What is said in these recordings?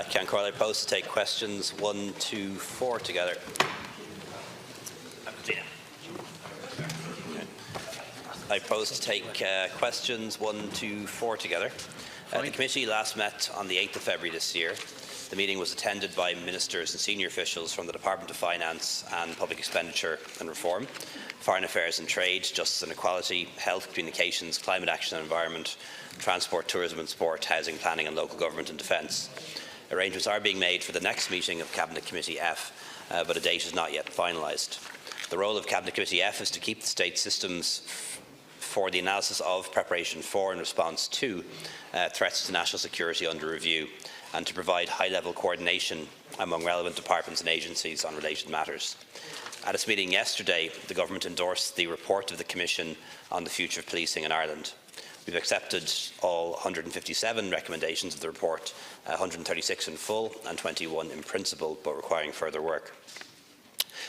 Can Corley propose to take questions 1 to 4 together? I propose to take questions 1 to 4 together. The committee last met on the 8th of February this year. The meeting was attended by ministers and senior officials from the Department of Finance and Public Expenditure and Reform, Foreign Affairs and Trade, Justice and Equality, Health, Communications, Climate Action and Environment, Transport, Tourism and Sport, Housing, Planning and Local Government and Defence. Arrangements are being made for the next meeting of Cabinet Committee F, but a date is not yet finalised. The role of Cabinet Committee F is to keep the state systems for the analysis of, preparation for and response to threats to national security under review, and to provide high-level coordination among relevant departments and agencies on related matters. At its meeting yesterday, the Government endorsed the report of the Commission on the future of policing in Ireland. We've accepted all 157 recommendations of the report, 136 in full and 21 in principle, but requiring further work.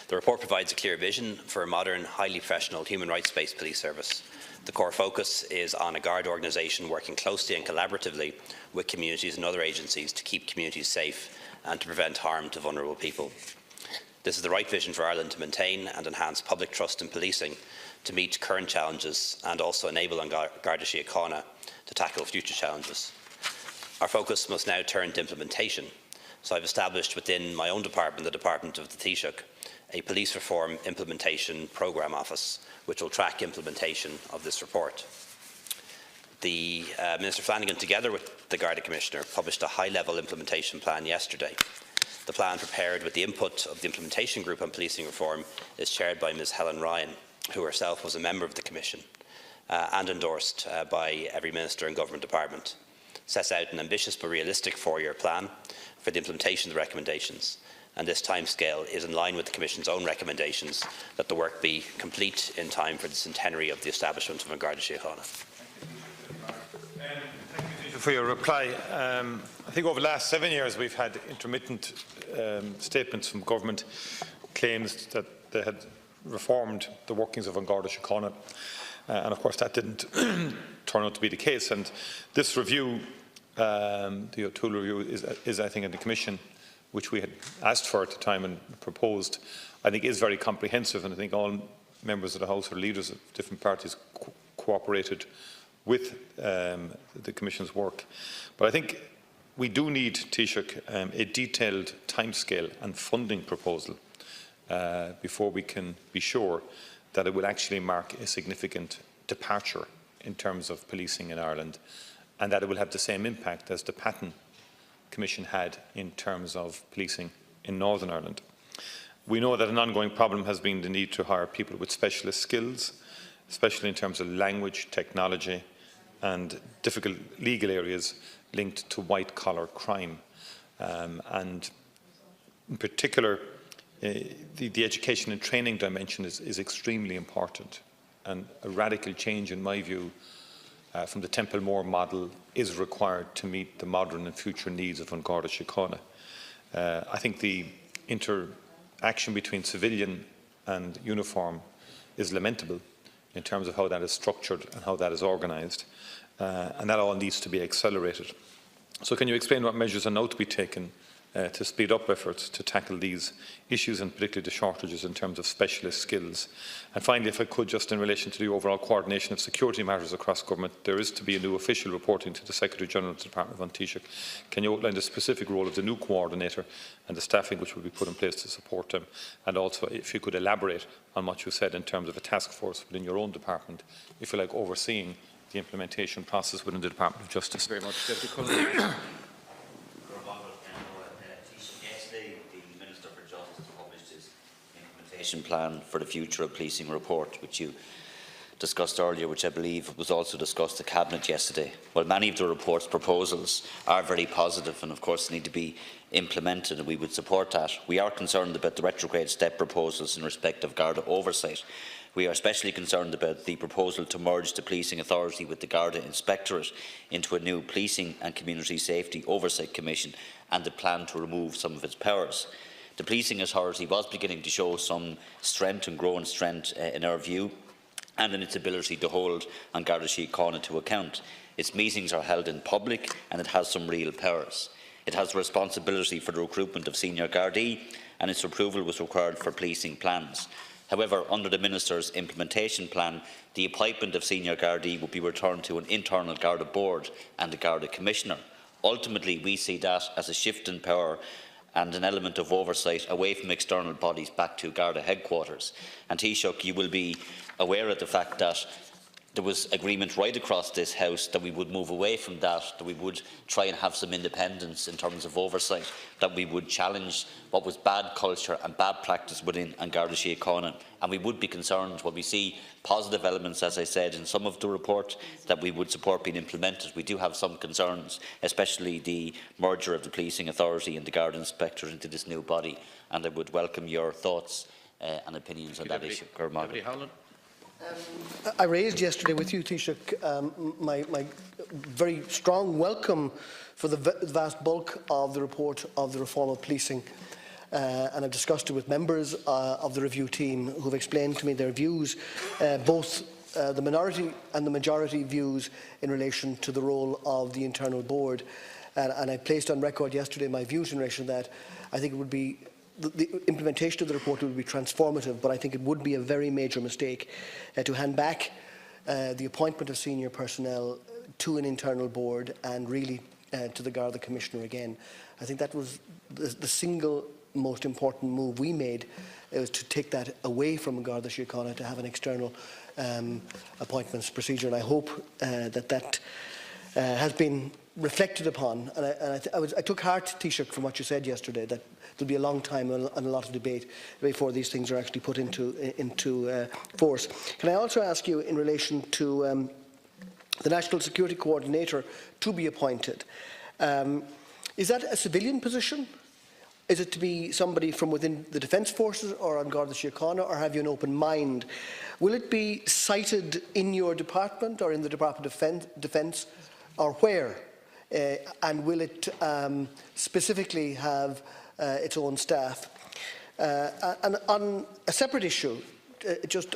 The report provides a clear vision for a modern, highly professional, human rights-based police service. The core focus is on a Garda organisation working closely and collaboratively with communities and other agencies to keep communities safe and to prevent harm to vulnerable people. This is the right vision for Ireland to maintain and enhance public trust in policing, to meet current challenges and also enable Garda Síochána to tackle future challenges. Our focus must now turn to implementation. So I've established within my own department, the Department of the Taoiseach, a Police Reform Implementation Programme Office, which will track implementation of this report. The Minister Flanagan, together with the Garda Commissioner, published a high-level implementation plan yesterday. The plan, prepared with the input of the Implementation Group on Policing Reform, is chaired by Ms Helen Ryan, who herself was a member of the Commission and endorsed by every Minister and Government Department. Sets out an ambitious but realistic 4-year plan for the implementation of the recommendations, and this timescale is in line with the Commission's own recommendations that the work be complete in time for the centenary of the establishment of an Garda Síochána. Thank you for your reply. I think over the last 7 years we've had intermittent statements from government, claims that they had reformed the workings of an Garda Síochána, and of course that didn't turn out to be the case. And this review, the O'Toole review, is I think in the Commission, which we had asked for at the time and proposed, I think is very comprehensive, and I think all members of the House or leaders of different parties cooperated with the Commission's work. But I think we do need, Taoiseach, a detailed timescale and funding proposal before we can be sure that it will actually mark a significant departure in terms of policing in Ireland, and that it will have the same impact as the Patton Commission had in terms of policing in Northern Ireland. We know that an ongoing problem has been the need to hire people with specialist skills, especially in terms of language, technology and difficult legal areas linked to white-collar crime. And in particular, the education and training dimension is extremely important, and a radical change, in my view, from the Templemore model is required to meet the modern and future needs of an Garda Síochána. I think the interaction between civilian and uniform is lamentable in terms of how that is structured and how that is organised, and that all needs to be accelerated. So can you explain what measures are now to be taken to speed up efforts to tackle these issues, and particularly the shortages in terms of specialist skills? And finally, if I could, just in relation to the overall coordination of security matters across government, there is to be a new official reporting to the Secretary-General of the Department of Taoiseach. Can you outline the specific role of the new coordinator and the staffing which will be put in place to support them? And also, if you could elaborate on what you said in terms of a task force within your own department, if you like, overseeing the implementation process within the Department of Justice. Very much, Deputy Cullinane. Plan for the future of policing report, which you discussed earlier, which I believe was also discussed at Cabinet yesterday. Well, many of the report's proposals are very positive and of course need to be implemented, and we would support that. We are concerned about the retrograde step proposals in respect of Garda oversight. We are especially concerned about the proposal to merge the Policing Authority with the Garda Inspectorate into a new Policing and Community Safety Oversight Commission, and the plan to remove some of its powers. The Policing Authority was beginning to show some strength and growing strength in our view, and in its ability to hold an Garda Síochána to account. Its meetings are held in public and it has some real powers. It has responsibility for the recruitment of senior Gardaí, and its approval was required for policing plans. However, under the Minister's implementation plan, the appointment of senior Gardaí will be returned to an internal Garda board and a Garda Commissioner. Ultimately, we see that as a shift in power and an element of oversight away from external bodies back to Garda headquarters. And Taoiseach, you will be aware of the fact that there was agreement right across this House that we would move away from that we would try and have some independence in terms of oversight, that we would challenge what was bad culture and bad practice within An Garda Síochána. And we would be concerned when we see positive elements, as I said, in some of the report that we would support being implemented. We do have some concerns, especially the merger of the policing authority and the Garda Inspector into this new body. And I would welcome your thoughts and opinions on that issue. Howlin. I raised yesterday with you, Taoiseach, my very strong welcome for the vast bulk of the report of the reform of policing. And I've discussed it with members of the review team who have explained to me their views, both the minority and the majority views in relation to the role of the internal board. And I placed on record yesterday my views in relation to that. I think it would be the implementation of the report would be transformative, but I think it would be a very major mistake to hand back the appointment of senior personnel to an internal board and really to the Garda Commissioner again. I think that was the single most important move we made, was to take that away from Garda Síochána to have an external appointments procedure, and I hope that has been reflected upon. And I took heart, Taoiseach, from what you said yesterday, that there'll be a long time and a lot of debate before these things are actually put into force. Can I also ask you, in relation to the National Security Coordinator to be appointed, is that a civilian position? Is it to be somebody from within the Defence Forces or on Garda Síochána, or have you an open mind? Will it be cited in your department or in the Department of Defence, or where? And will it specifically have its own staff? And on a separate issue,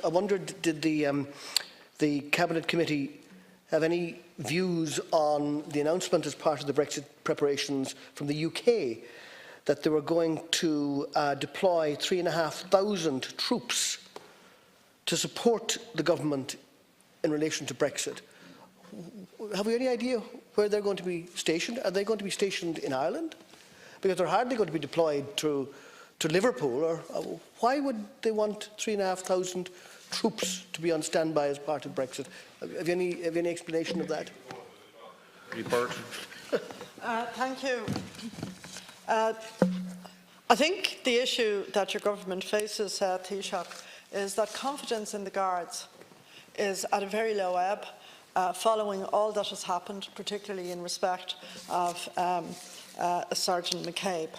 I wondered, did the Cabinet Committee have any views on the announcement as part of the Brexit preparations from the UK that they were going to deploy 3,500 troops to support the government in relation to Brexit? Have we any idea where they're going to be stationed? Are they going to be stationed in Ireland? Because they're hardly going to be deployed to Liverpool. Or why would they want 3,500 troops to be on standby as part of Brexit? Have you any explanation of that? Thank you. I think the issue that your government faces, Taoiseach, is that confidence in the Guards is at a very low ebb, following all that has happened, particularly in respect of Sergeant McCabe.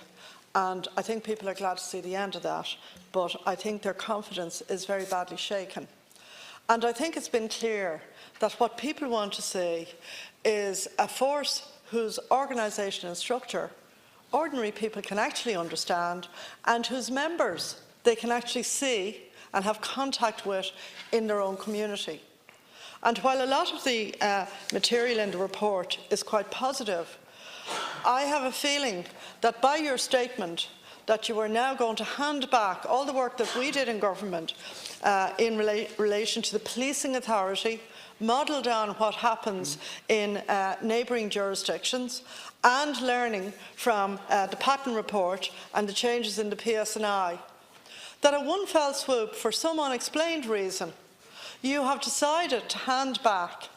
And I think people are glad to see the end of that, but I think their confidence is very badly shaken. And I think it's been clear that what people want to see is a force whose organisation and structure ordinary people can actually understand, and whose members they can actually see and have contact with in their own community. And while a lot of the material in the report is quite positive, I have a feeling that by your statement that you are now going to hand back all the work that we did in government in relation to the policing authority, modelled on what happens in neighbouring jurisdictions, and learning from the Patton report and the changes in the PSNI, that at one fell swoop, for some unexplained reason, you have decided to hand back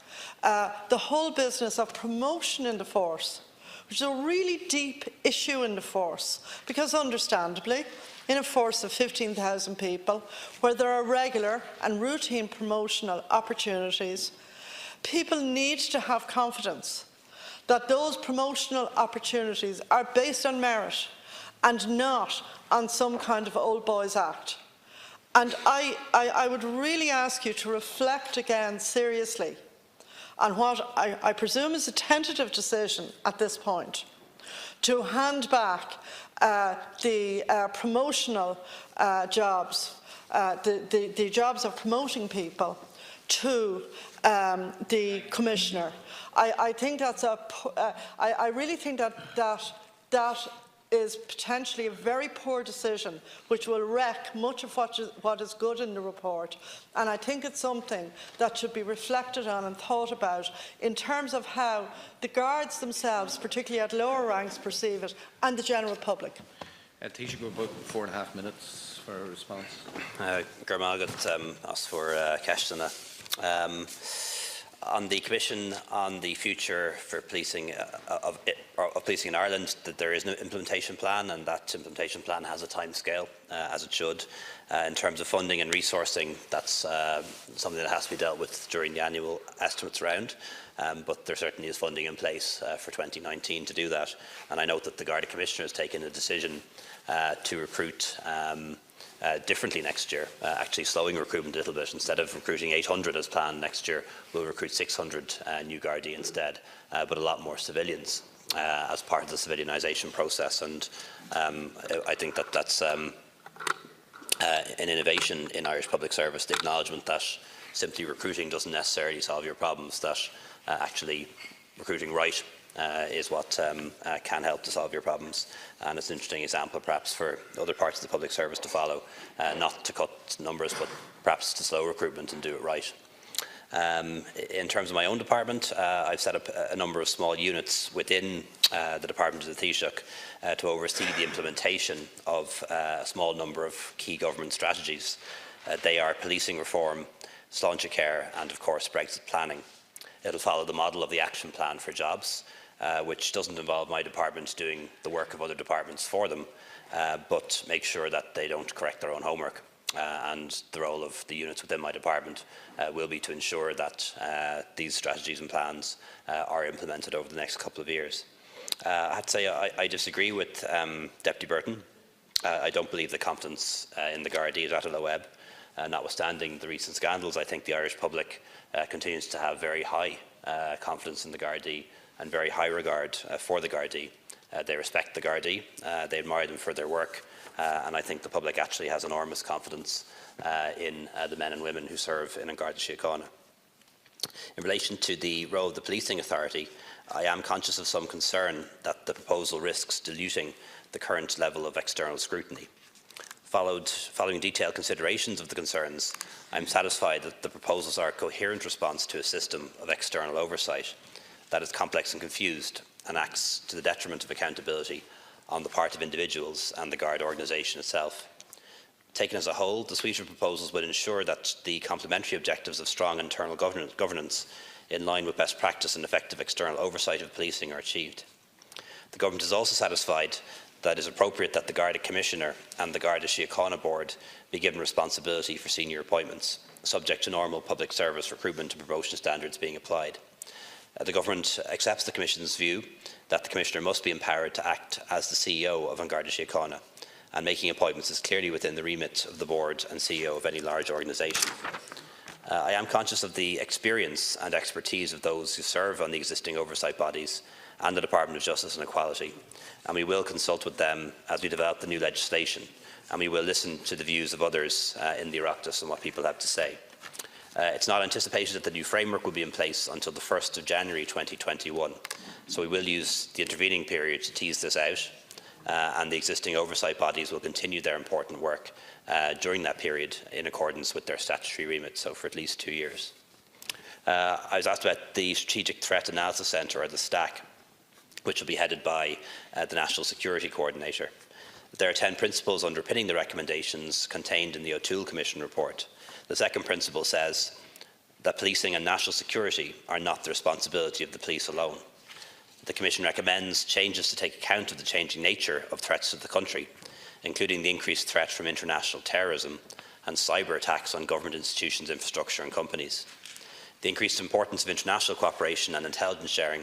the whole business of promotion in the force, which is a really deep issue in the force, because understandably, in a force of 15,000 people, where there are regular and routine promotional opportunities, people need to have confidence that those promotional opportunities are based on merit and not on some kind of old boys act. And I would really ask you to reflect again seriously on what I presume is a tentative decision at this point, to hand back the promotional jobs, the jobs of promoting people to the Commissioner. I think that's I really think that that is potentially a very poor decision which will wreck much of what is good in the report, and I think it's something that should be reflected on and thought about in terms of how the guards themselves, particularly at lower ranks, perceive it, and the general public. Taoiseach, go about 4.5 minutes for a response. Gormagat, as for Keshtina. On the Commission on the future for policing of policing in Ireland, that there is no implementation plan, and that implementation plan has a timescale, as it should. In terms of funding and resourcing, that's something that has to be dealt with during the annual estimates round. But there certainly is funding in place for 2019 to do that. And I note that the Garda Commissioner has taken a decision to recruit differently next year, actually slowing recruitment a little bit. Instead of recruiting 800 as planned next year, we'll recruit 600 new Gardaí instead, but a lot more civilians as part of the civilianisation process. And I think that that's an innovation in Irish public service, the acknowledgement that simply recruiting doesn't necessarily solve your problems, that actually recruiting right is what can help to solve your problems. And it's an interesting example perhaps for other parts of the public service to follow, not to cut numbers but perhaps to slow recruitment and do it right. In terms of my own department, I've set up a number of small units within the Department of the Taoiseach to oversee the implementation of a small number of key government strategies. They are policing reform, Sláinte Care and of course Brexit planning. It will follow the model of the Action Plan for Jobs, which doesn't involve my department doing the work of other departments for them, but make sure that they don't correct their own homework. And the role of the units within my department will be to ensure that these strategies and plans are implemented over the next couple of years. I have to say I disagree with Deputy Burton. I don't believe the confidence in the Gardaí is at a low ebb. Notwithstanding the recent scandals, I think the Irish public continues to have very high confidence in the Gardaí and very high regard for the Gardaí. They respect the Gardaí, they admire them for their work, and I think the public actually has enormous confidence in the men and women who serve in An Garda Síochána. In relation to the role of the policing authority, I am conscious of some concern that the proposal risks diluting the current level of external scrutiny. Following detailed considerations of the concerns, I am satisfied that the proposals are a coherent response to a system of external oversight that is complex and confused and acts to the detriment of accountability on the part of individuals and the Garda organisation itself. Taken as a whole, the suite of proposals will ensure that the complementary objectives of strong internal governance in line with best practice and effective external oversight of policing are achieved. The Government is also satisfied that it is appropriate that the Garda Commissioner and the Garda Síochána Board be given responsibility for senior appointments, subject to normal public service recruitment and promotion standards being applied. The Government accepts the Commission's view that the Commissioner must be empowered to act as the CEO of An Garda Síochána, and making appointments is clearly within the remit of the Board and CEO of any large organisation. I am conscious of the experience and expertise of those who serve on the existing oversight bodies and the Department of Justice and Equality, and we will consult with them as we develop the new legislation, and we will listen to the views of others in the Oireachtas and what people have to say. It's not anticipated that the new framework will be in place until the 1st of January 2021, so we will use the intervening period to tease this out, and the existing oversight bodies will continue their important work during that period in accordance with their statutory remit, so for at least 2 years. I was asked about the Strategic Threat Analysis Centre, or the STAC, which will be headed by the National Security Coordinator. There are 10 principles underpinning the recommendations contained in the O'Toole Commission report. The second principle says that policing and national security are not the responsibility of the police alone. The Commission recommends changes to take account of the changing nature of threats to the country, including the increased threat from international terrorism and cyber attacks on government institutions, infrastructure and companies. The increased importance of international cooperation and intelligence sharing,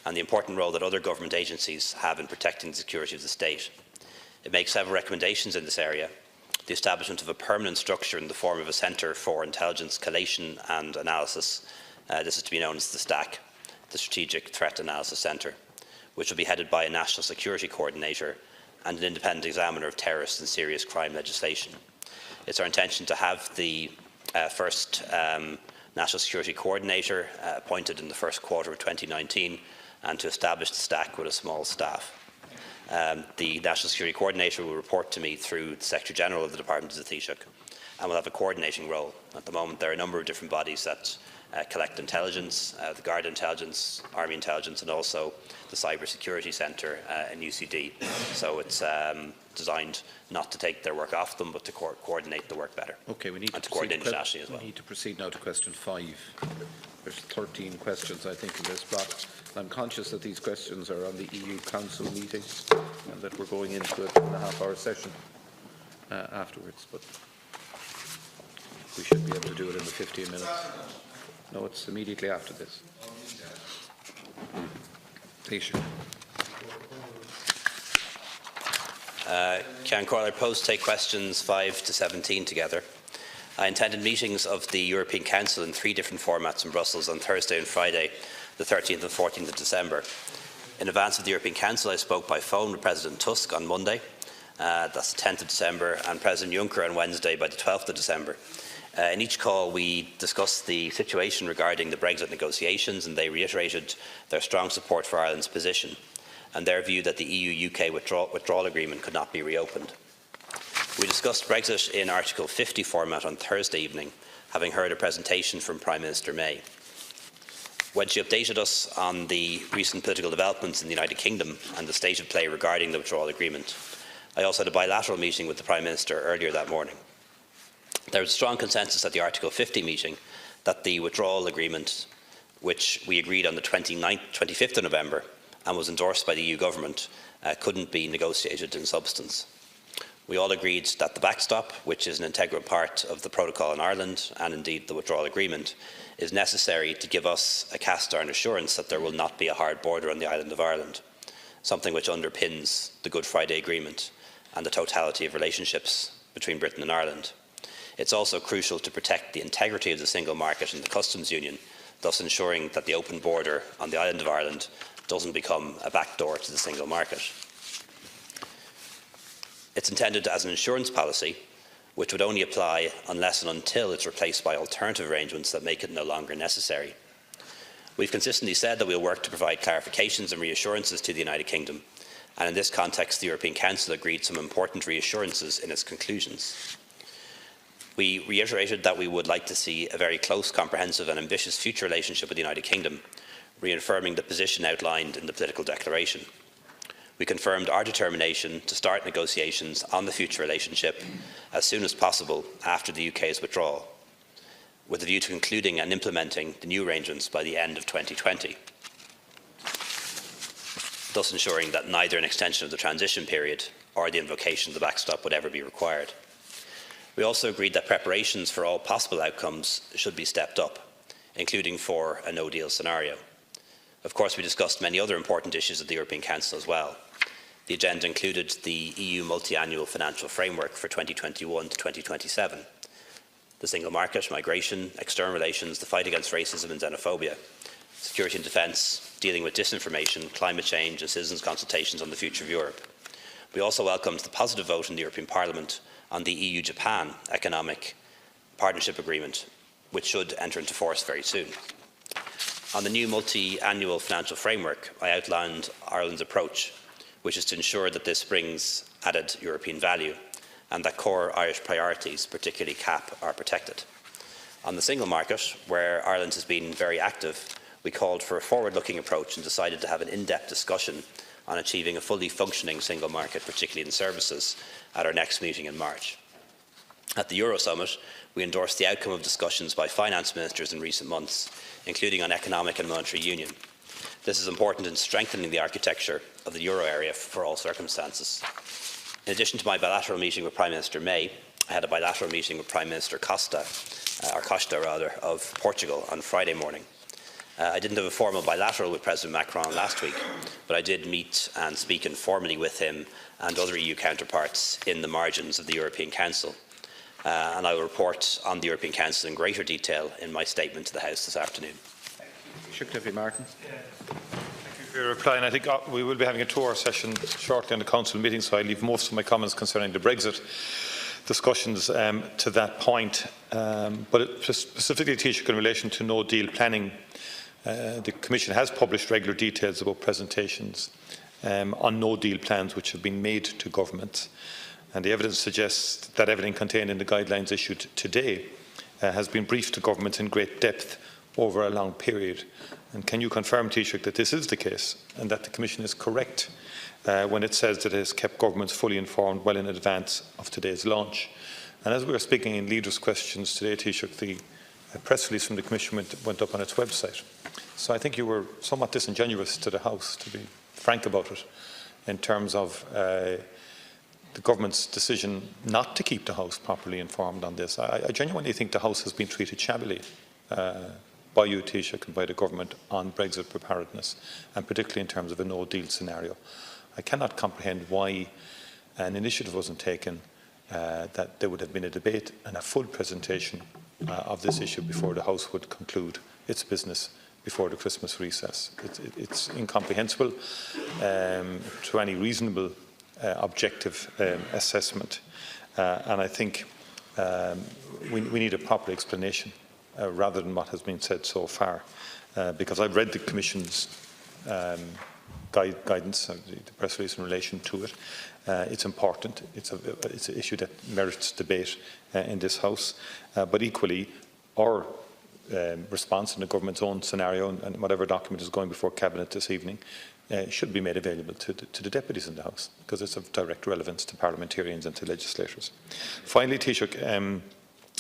and the important role that other government agencies have in protecting the security of the state. It makes several recommendations in this area. The establishment of a permanent structure in the form of a Centre for Intelligence Collation and Analysis, this is to be known as the STAC, the Strategic Threat Analysis Centre, which will be headed by a National Security Coordinator and an independent examiner of terrorist and serious crime legislation. It's our intention to have the first National Security Coordinator appointed in the first quarter of 2019, and to establish the STAC with a small staff. The National Security Coordinator will report to me through the Secretary General of the Department of the Taoiseach, and will have a coordinating role. At the moment, there are a number of different bodies that collect intelligence, the Garda Intelligence, Army Intelligence, and also the Cyber Security Centre in UCD. So it's designed not to take their work off them, but to coordinate the work better. Okay, we need to coordinate internationally as well. We need to proceed now to question 5. There's 13 questions, I think, in this block. I'm conscious that these questions are on the EU Council meeting and that we're going into a 2.5-hour session afterwards, but we should be able to do it in the 15 minutes. No, it's immediately after this. Taoiseach. Ceann Comhairle, I propose to take questions 5 to 17 together. I attended meetings of the European Council in 3 different formats in Brussels on Thursday and Friday, the 13th and 14th of December. In advance of the European Council, I spoke by phone with President Tusk on Monday, that's the 10th of December, and President Juncker on Wednesday by the 12th of December. In each call, we discussed the situation regarding the Brexit negotiations, and they reiterated their strong support for Ireland's position and their view that the EU-UK withdrawal agreement could not be reopened. We discussed Brexit in Article 50 format on Thursday evening, having heard a presentation from Prime Minister May. When she updated us on the recent political developments in the United Kingdom and the state of play regarding the withdrawal agreement, I also had a bilateral meeting with the Prime Minister earlier that morning. There was a strong consensus at the Article 50 meeting that the withdrawal agreement, which we agreed on the 25th of November and was endorsed by the EU government, couldn't be negotiated in substance. We all agreed that the backstop, which is an integral part of the protocol in Ireland and indeed the withdrawal agreement, is necessary to give us a cast-iron assurance that there will not be a hard border on the island of Ireland, something which underpins the Good Friday Agreement and the totality of relationships between Britain and Ireland. It's also crucial to protect the integrity of the single market and the customs union, thus ensuring that the open border on the island of Ireland doesn't become a backdoor to the single market. It's intended as an insurance policy, which would only apply unless and until it's replaced by alternative arrangements that make it no longer necessary. We've consistently said that we'll work to provide clarifications and reassurances to the United Kingdom, and in this context, the European Council agreed some important reassurances in its conclusions. We reiterated that we would like to see a very close, comprehensive and ambitious future relationship with the United Kingdom, reaffirming the position outlined in the political declaration. We confirmed our determination to start negotiations on the future relationship as soon as possible after the UK's withdrawal, with a view to concluding and implementing the new arrangements by the end of 2020, thus ensuring that neither an extension of the transition period or the invocation of the backstop would ever be required. We also agreed that preparations for all possible outcomes should be stepped up, including for a no-deal scenario. Of course, we discussed many other important issues at the European Council as well. The agenda included the EU multi-annual financial framework for 2021 to 2027, the single market, migration, external relations, the fight against racism and xenophobia, security and defence, dealing with disinformation, climate change and citizens' consultations on the future of Europe. We also welcomed the positive vote in the European Parliament on the EU-Japan Economic Partnership Agreement, which should enter into force very soon. On the new multi-annual financial framework, I outlined Ireland's approach, which is to ensure that this brings added European value and that core Irish priorities, particularly CAP, are protected. On the single market, where Ireland has been very active, we called for a forward-looking approach and decided to have an in-depth discussion on achieving a fully functioning single market, particularly in services, at our next meeting in March. At the Euro Summit, we endorsed the outcome of discussions by finance ministers in recent months, including on economic and monetary union. This is important in strengthening the architecture of the euro area for all circumstances. In addition to my bilateral meeting with Prime Minister May, I had a bilateral meeting with Prime Minister Costa of Portugal on Friday morning. I didn't have a formal bilateral with President Macron last week, but I did meet and speak informally with him and other EU counterparts in the margins of the European Council. And I will report on the European Council in greater detail in my statement to the House this afternoon. Taoiseach Martin. Thank you for your reply. And I think we will be having a 2-hour session shortly on the Council meeting, so I leave most of my comments concerning the Brexit discussions to that point. But specifically, Taoiseach, in relation to no-deal planning, the Commission has published regular details about presentations on no-deal plans which have been made to governments. And the evidence suggests that everything contained in the guidelines issued today has been briefed to governments in great depth over a long period. And can you confirm, Taoiseach, that this is the case and that the Commission is correct when it says that it has kept governments fully informed well in advance of today's launch? And as we were speaking in Leaders' Questions today, Taoiseach, the press release from the Commission went up on its website. So I think you were somewhat disingenuous to the House, to be frank about it, in terms of the government's decision not to keep the House properly informed on this. I genuinely think the House has been treated shabbily by you, Taoiseach, and by the government on Brexit preparedness, and particularly in terms of a no-deal scenario. I cannot comprehend why an initiative wasn't taken that there would have been a debate and a full presentation of this issue before the House would conclude its business before the Christmas recess. It's incomprehensible to any reasonable objective assessment, and I think we need a proper explanation rather than what has been said so far, because I've read the Commission's guidance, the press release in relation to it. It's important. It's an issue that merits debate in this House, but equally our response in the government's own scenario and whatever document is going before Cabinet this evening should be made available to the deputies in the House, because it's of direct relevance to parliamentarians and to legislators. Finally, Taoiseach,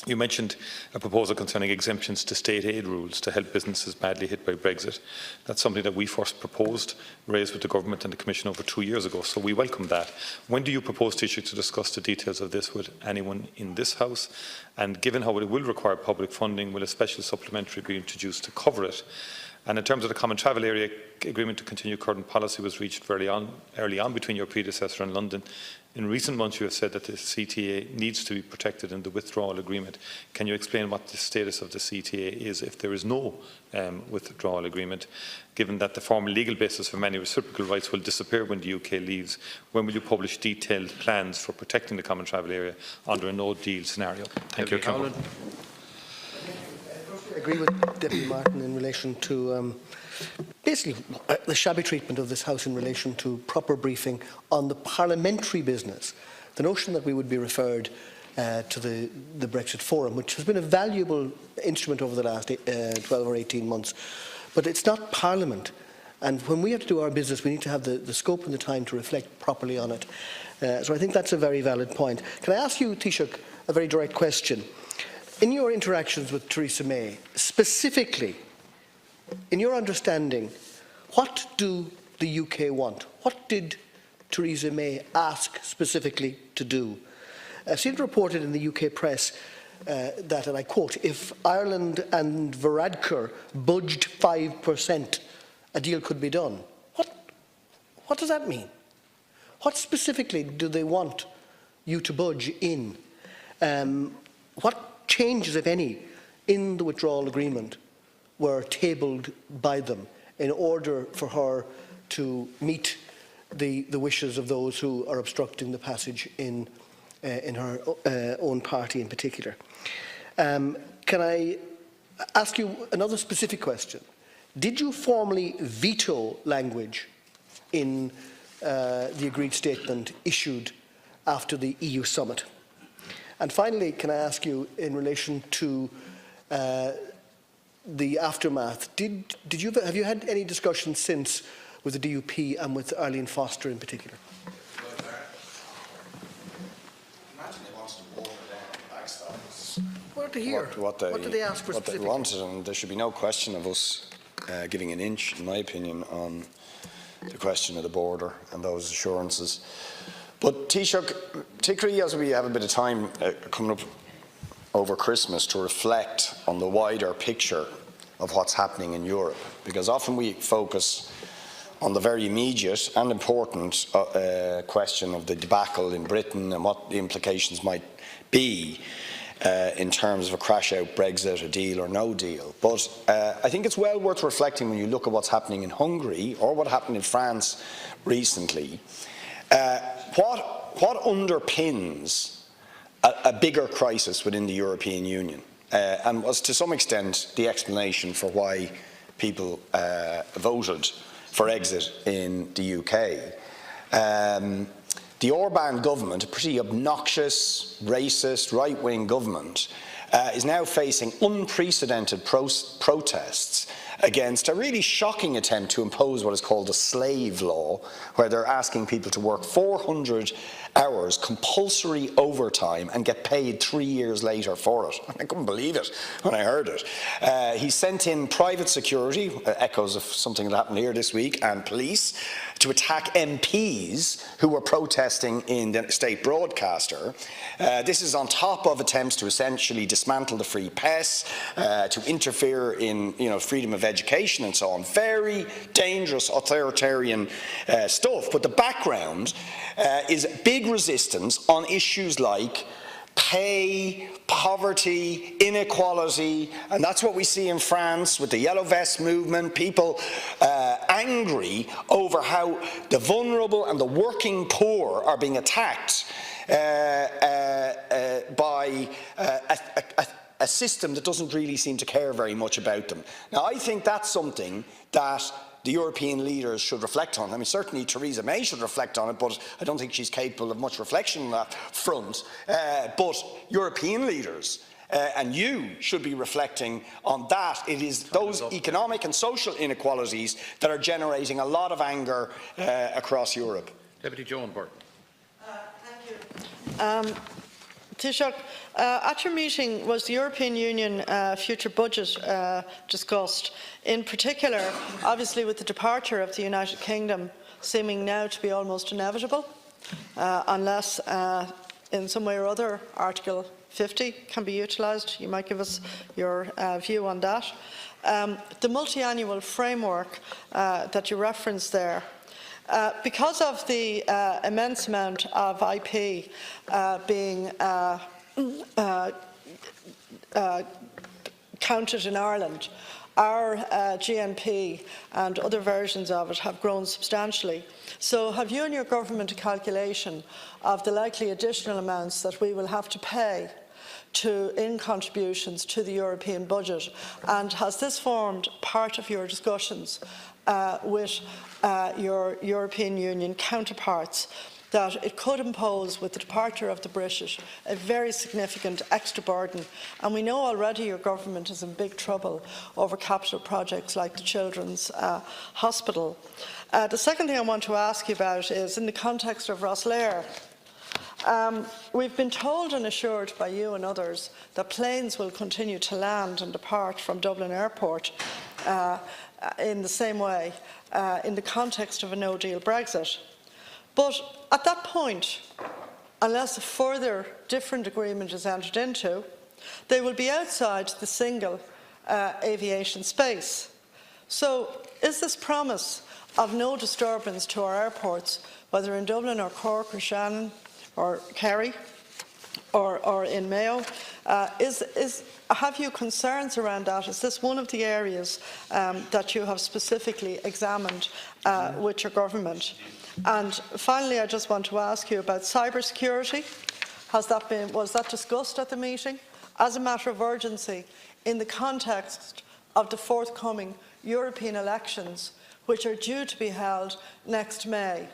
you mentioned a proposal concerning exemptions to state aid rules to help businesses badly hit by Brexit. That's something that we first proposed, raised with the Government and the Commission over 2 years ago, so we welcome that. When do you propose, Taoiseach, to discuss the details of this with anyone in this House? And given how it will require public funding, will a special supplementary be introduced to cover it? And in terms of the Common Travel Area agreement to continue current policy was reached early on between your predecessor and London. In recent months you have said that the CTA needs to be protected in the withdrawal agreement. Can you explain what the status of the CTA is if there is no withdrawal agreement, given that the formal legal basis for many reciprocal rights will disappear when the UK leaves? When will you publish detailed plans for protecting the Common Travel Area under a no-deal scenario? Thank you. Howlin. I agree with Deputy Martin in relation to basically the shabby treatment of this House in relation to proper briefing on the parliamentary business. The notion that we would be referred to the Brexit Forum, which has been a valuable instrument over the last 12 or 18 months, but it's not Parliament. And when we have to do our business, we need to have the scope and the time to reflect properly on it. So I think that's a very valid point. Can I ask you, Taoiseach, a very direct question? In your interactions with Theresa May, specifically, in your understanding, what do the UK want? What did Theresa May ask specifically to do? I've seen it reported in the UK press that, and I quote, if Ireland and Varadkar budged 5%, a deal could be done. What does that mean? What specifically do they want you to budge in? What changes, if any, in the withdrawal agreement were tabled by them in order for her to meet the wishes of those who are obstructing the passage in her own party in particular? Can I ask you another specific question? Did you formally veto language in the agreed statement issued after the EU summit? And finally, can I ask you, in relation to the aftermath, have you had any discussions since with the DUP and with Arlene Foster in particular? Imagine they wanted to water down the backstop. What did they hear? What did they ask for specifically? What they wanted, and there should be no question of us giving an inch, in my opinion, on the question of the border and those assurances. But Taoiseach, particularly as we have a bit of time coming up over Christmas to reflect on the wider picture of what's happening in Europe, because often we focus on the very immediate and important question of the debacle in Britain and what the implications might be in terms of a crash-out Brexit, a deal or no deal. But I think it's well worth reflecting when you look at what's happening in Hungary or what happened in France recently. What underpins a bigger crisis within the European Union and was to some extent the explanation for why people voted for exit in the UK. The Orbán government, a pretty obnoxious, racist, right-wing government, is now facing unprecedented protests against a really shocking attempt to impose what is called a slave law, where they're asking people to work 400 hours compulsory overtime and get paid 3 years later for it. I couldn't believe it when I heard it. He sent in private security, echoes of something that happened here this week, and police to attack MPs who were protesting in the state broadcaster. This is on top of attempts to essentially dismantle the free press, to interfere in freedom of education and so on. Very dangerous authoritarian stuff. But the background is big resistance on issues like pay, poverty, inequality, and that's what we see in France with the Yellow Vest movement, people angry over how the vulnerable and the working poor are being attacked by a system that doesn't really seem to care very much about them. Now, I think that's something that the European leaders should reflect on. I mean, certainly Theresa May should reflect on it, but I don't think she's capable of much reflection on that front. But European leaders and you should be reflecting on that. It is those economic and social inequalities that are generating a lot of anger across Europe. Deputy Joan Burton. Thank you. Taoiseach, at your meeting was the European Union future budget discussed? In particular, obviously with the departure of the United Kingdom seeming now to be almost inevitable, unless in some way or other Article 50 can be utilised. You might give us your view on that. The multi-annual framework that you referenced there, because of the immense amount of IP being counted in Ireland, our GNP and other versions of it have grown substantially. So have you and your government a calculation of the likely additional amounts that we will have to pay in contributions to the European budget? And has this formed part of your discussions with your European Union counterparts, that it could impose, with the departure of the British, a very significant extra burden? And we know already your government is in big trouble over capital projects like the Children's Hospital. The second thing I want to ask you about is in the context of Rosslare. We've been told and assured by you and others that planes will continue to land and depart from Dublin Airport in the same way in the context of a no-deal Brexit. But at that point, unless a further different agreement is entered into, they will be outside the single aviation space. So is this promise of no disturbance to our airports, whether in Dublin or Cork or Shannon or Kerry or in Mayo, have you concerns around that? Is this one of the areas that you have specifically examined with your government? And finally, I just want to ask you about cybersecurity. Was that discussed at the meeting as a matter of urgency in the context of the forthcoming European elections, which are due to be held next May,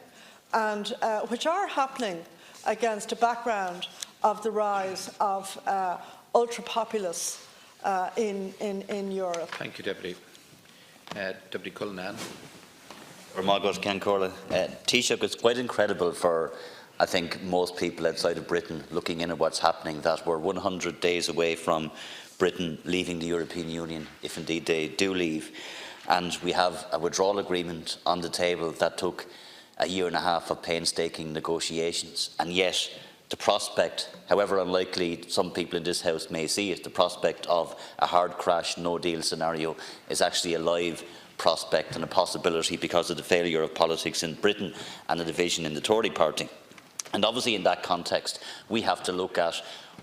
and which are happening against a background of the rise of ultra-populists in Europe? Thank you, Deputy. Deputy Cullinane. Taoiseach, it's quite incredible for, I think, most people outside of Britain looking in at what's happening, that we're 100 days away from Britain leaving the European Union, if indeed they do leave. And we have a withdrawal agreement on the table that took a year and a half of painstaking negotiations. And yet, the prospect, however unlikely some people in this House may see it, the prospect of a hard crash, no-deal scenario is actually a live prospect and a possibility because of the failure of politics in Britain and the division in the Tory party. And obviously in that context, we have to look at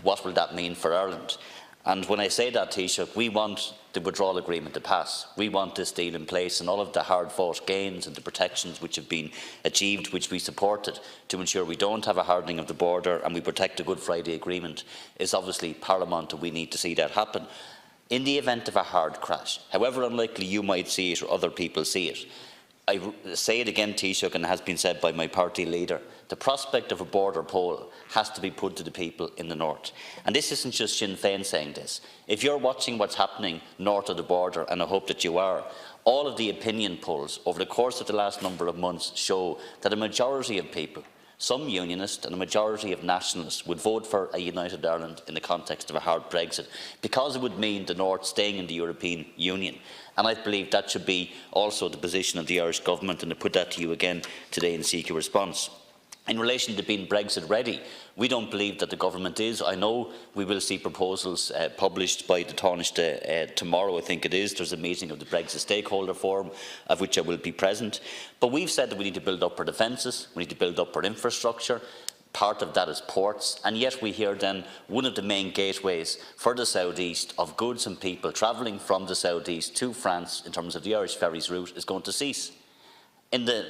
what will that mean for Ireland. And when I say that, Taoiseach, we want the withdrawal agreement to pass. We want this deal in place and all of the hard-fought gains and the protections which have been achieved, which we supported, to ensure we don't have a hardening of the border and we protect the Good Friday Agreement, is obviously paramount, and we need to see that happen. In the event of a hard crash, however unlikely you might see it or other people see it, I say it again, Taoiseach, and it has been said by my party leader, the prospect of a border poll has to be put to the people in the north. And this isn't just Sinn Féin saying this. If you're watching what's happening north of the border, and I hope that you are, all of the opinion polls over the course of the last number of months show that a majority of people, some unionists and a majority of nationalists, would vote for a united Ireland in the context of a hard Brexit, because it would mean the North staying in the European Union. And I believe that should be also the position of the Irish Government, and I put that to you again today and seek your response. In relation to being Brexit ready, we don't believe that the Government is. I know we will see proposals published by the Taoiseach tomorrow, I think it is. There's a meeting of the Brexit Stakeholder Forum, of which I will be present. But we've said that we need to build up our defences, we need to build up our infrastructure. Part of that is ports, and yet we hear then one of the main gateways for the southeast of goods and people travelling from the southeast to France in terms of the Irish ferries route is going to cease. In the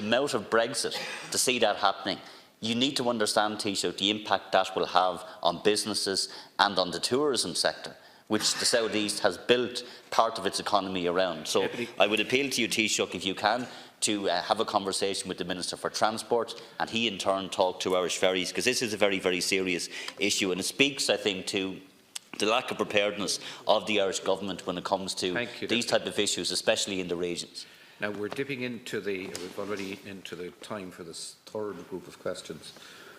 mouth of Brexit, to see that happening, you need to understand, Taoiseach, the impact that will have on businesses and on the tourism sector, which the southeast has built part of its economy around. So I would appeal to you, Taoiseach, if you can, to have a conversation with the Minister for Transport, and he in turn talk to Irish ferries, because this is a very, very serious issue, and it speaks, I think, to the lack of preparedness of the Irish Government when it comes to these type of issues, especially in the regions. Now we're dipping into we've already into the time for this third group of questions.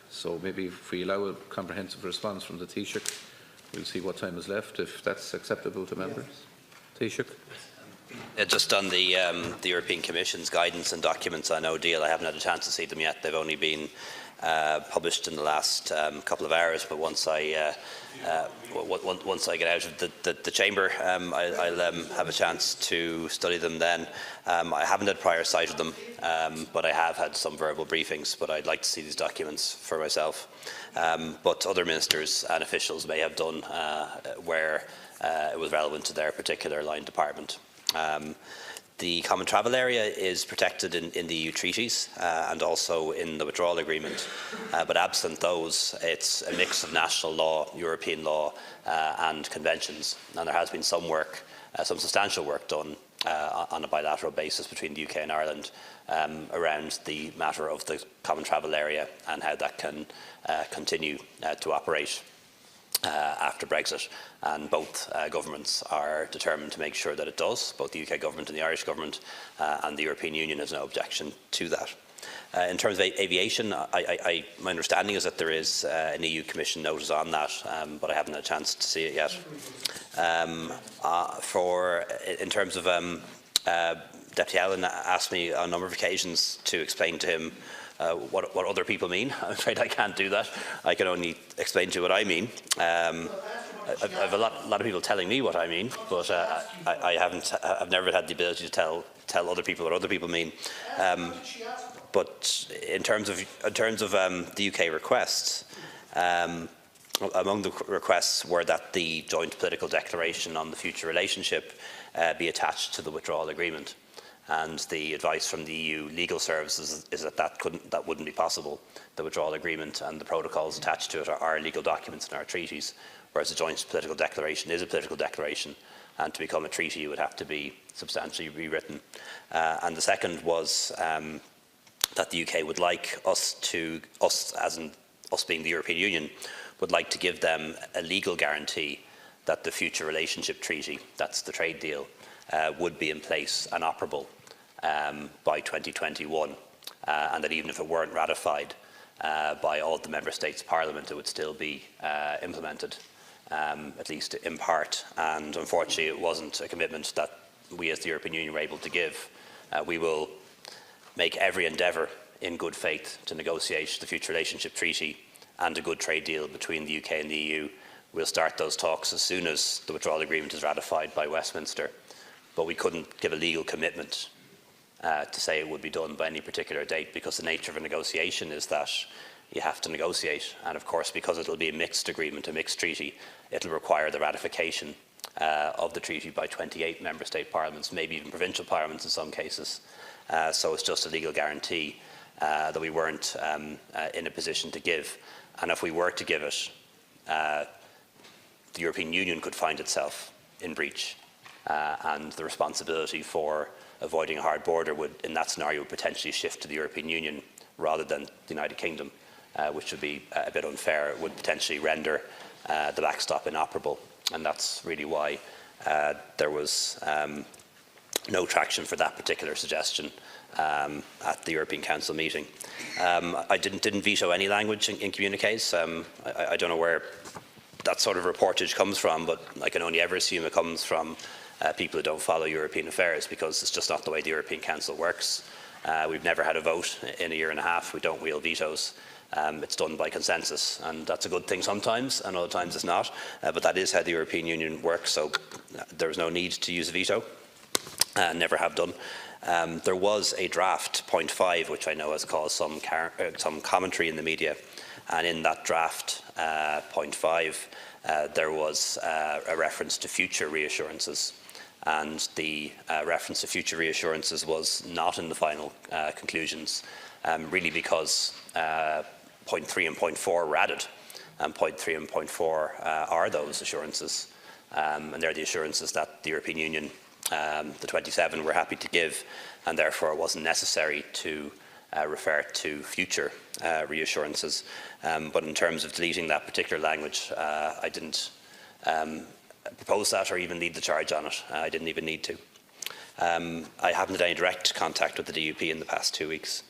So maybe if we allow a comprehensive response from the Taoiseach, we'll see what time is left, if that's acceptable to members. Taoiseach. Just on the European Commission's guidance and documents on no deal, I haven't had a chance to see them yet. They've only been published in the last couple of hours, but once I get out of the chamber, I'll have a chance to study them then. I haven't had prior sight of them, but I have had some verbal briefings, but I'd like to see these documents for myself. But other ministers and officials may have done where it was relevant to their particular line department. The common travel area is protected in the EU treaties and also in the withdrawal agreement, but absent those, it's a mix of national law, European law and conventions, and there has been some work, some substantial work done on a bilateral basis between the UK and Ireland around the matter of the common travel area and how that can continue to operate after Brexit, and both governments are determined to make sure that it does. Both the UK government and the Irish government, and the European Union has no objection to that. In terms of aviation, my understanding is that there is an EU Commission notice on that, but I haven't had a chance to see it yet. In terms of Deputy Howlin asked me on a number of occasions to explain to him what other people mean. I'm afraid I can't do that. I can only explain to you what I mean. I have a lot of people telling me what I mean, but I've never had the ability to tell other people what other people mean. But in terms of the UK requests, among the requests were that the joint political declaration on the future relationship be attached to the withdrawal agreement. And the advice from the EU legal services is that that wouldn't be possible. The withdrawal agreement and the protocols attached to it are legal documents in our treaties, whereas the joint political declaration is a political declaration, and to become a treaty it would have to be substantially rewritten. And the second was that the UK would like us being the European Union, would like to give them a legal guarantee that the future relationship treaty, that's the trade deal, would be in place and operable by 2021, and that even if it weren't ratified by all the Member States' Parliament, it would still be implemented, at least in part. And unfortunately, it wasn't a commitment that we as the European Union were able to give. We will make every endeavour in good faith to negotiate the future relationship treaty and a good trade deal between the UK and the EU. We'll start those talks as soon as the withdrawal agreement is ratified by Westminster. But we couldn't give a legal commitment to say it would be done by any particular date, because the nature of a negotiation is that you have to negotiate. And of course, because it will be a mixed agreement, a mixed treaty, it will require the ratification of the treaty by 28 Member State parliaments, maybe even provincial parliaments in some cases. So it's just a legal guarantee that we weren't in a position to give. And if we were to give it, the European Union could find itself in breach. and the responsibility for avoiding a hard border would, in that scenario, would potentially shift to the European Union rather than the United Kingdom, which would be a bit unfair. It would potentially render the backstop inoperable, and that's really why there was no traction for that particular suggestion at the European Council meeting. I didn't veto any language in communiques. I don't know where that sort of reportage comes from, but I can only ever assume it comes from people who don't follow European affairs, because it's just not the way the European Council works. We've never had a vote in a year and a half. We don't wield vetoes. It's done by consensus, and that's a good thing sometimes, and other times it's not. But that is how the European Union works, so there's no need to use a veto. Never have done. There was a draft, point 5, which I know has caused some commentary in the media, and in that draft, point 5, there was a reference to future reassurances, and the reference to future reassurances was not in the final conclusions, really because point 3 and point 4 were added, and point 3 and point 4 are those assurances, and they're the assurances that the European Union, the 27, were happy to give, and therefore it wasn't necessary to refer to future reassurances. But in terms of deleting that particular language, I didn't propose that or even lead the charge on it. I didn't even need to. I haven't had any direct contact with the DUP in the past 2 weeks.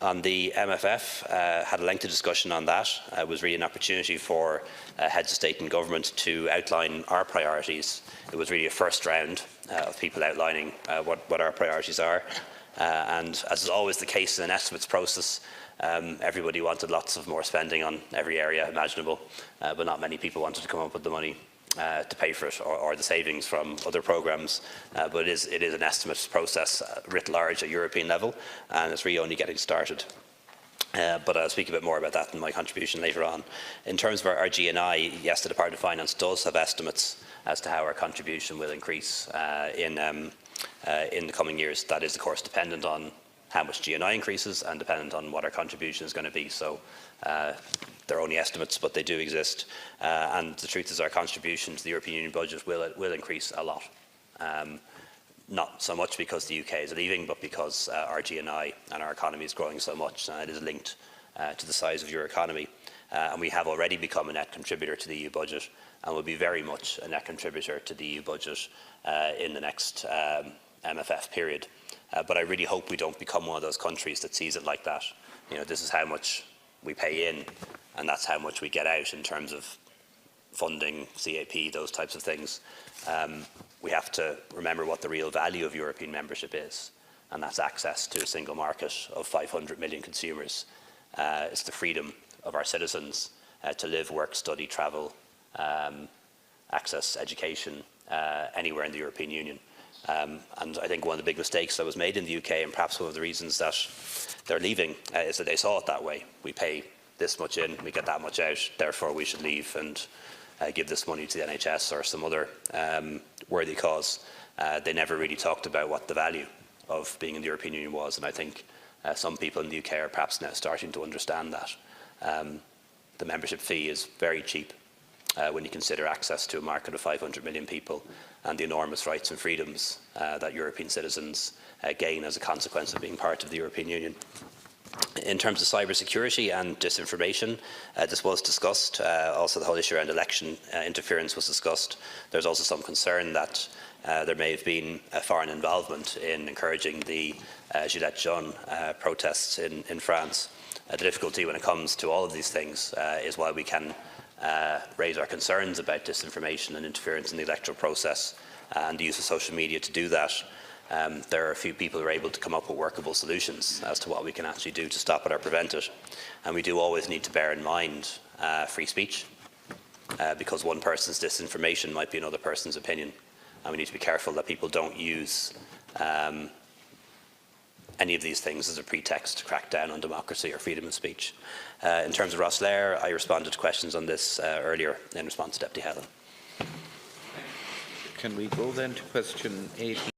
On the MFF, had a lengthy discussion on that. It was really an opportunity for heads of state and government to outline our priorities. It was really a first round of people outlining what our priorities are. And as is always the case in an estimates process, everybody wanted lots of more spending on every area imaginable, but not many people wanted to come up with the money to pay for it, or the savings from other programmes. But it is an estimates process writ large at European level, and it's really only getting started. But I'll speak a bit more about that in my contribution later on. In terms of our GNI, yes, the Department of Finance does have estimates as to how our contribution will increase in the coming years. That is, of course, dependent on how much GNI increases and dependent on what our contribution is going to be. So they're only estimates, but they do exist. And the truth is, our contribution to the European Union budget will increase a lot. Not so much because the UK is leaving, but because our GNI and our economy is growing so much, and it is linked to the size of your economy. And we have already become a net contributor to the EU budget, and will be very much a net contributor to the EU budget in the next MFF period. But I really hope we don't become one of those countries that sees it like that. You know, this is how much we pay in, and that's how much we get out in terms of funding, CAP, those types of things. We have to remember what the real value of European membership is, and that's access to a single market of 500 million consumers. It's the freedom of our citizens to live, work, study, travel, access education anywhere in the European Union. And I think one of the big mistakes that was made in the UK, and perhaps one of the reasons that they're leaving, is that they saw it that way. We pay this much in, we get that much out, therefore we should leave and give this money to the NHS or some other worthy cause. They never really talked about what the value of being in the European Union was, and I think some people in the UK are perhaps now starting to understand that. The membership fee is very cheap when you consider access to a market of 500 million people and the enormous rights and freedoms that European citizens gain as a consequence of being part of the European Union. In terms of cybersecurity and disinformation, this was discussed. Also, the whole issue around election interference was discussed. There's also some concern that there may have been foreign involvement in encouraging the Gilets jaunes protests in France. The difficulty when it comes to all of these things is while we can raise our concerns about disinformation and interference in the electoral process and the use of social media to do that, there are a few people who are able to come up with workable solutions as to what we can actually do to stop it or prevent it. And we do always need to bear in mind free speech, because one person's disinformation might be another person's opinion. And we need to be careful that people don't use any of these things as a pretext to crack down on democracy or freedom of speech. In terms of Rosslare, I responded to questions on this earlier in response to Deputy Howlin. Can we go then to question 18?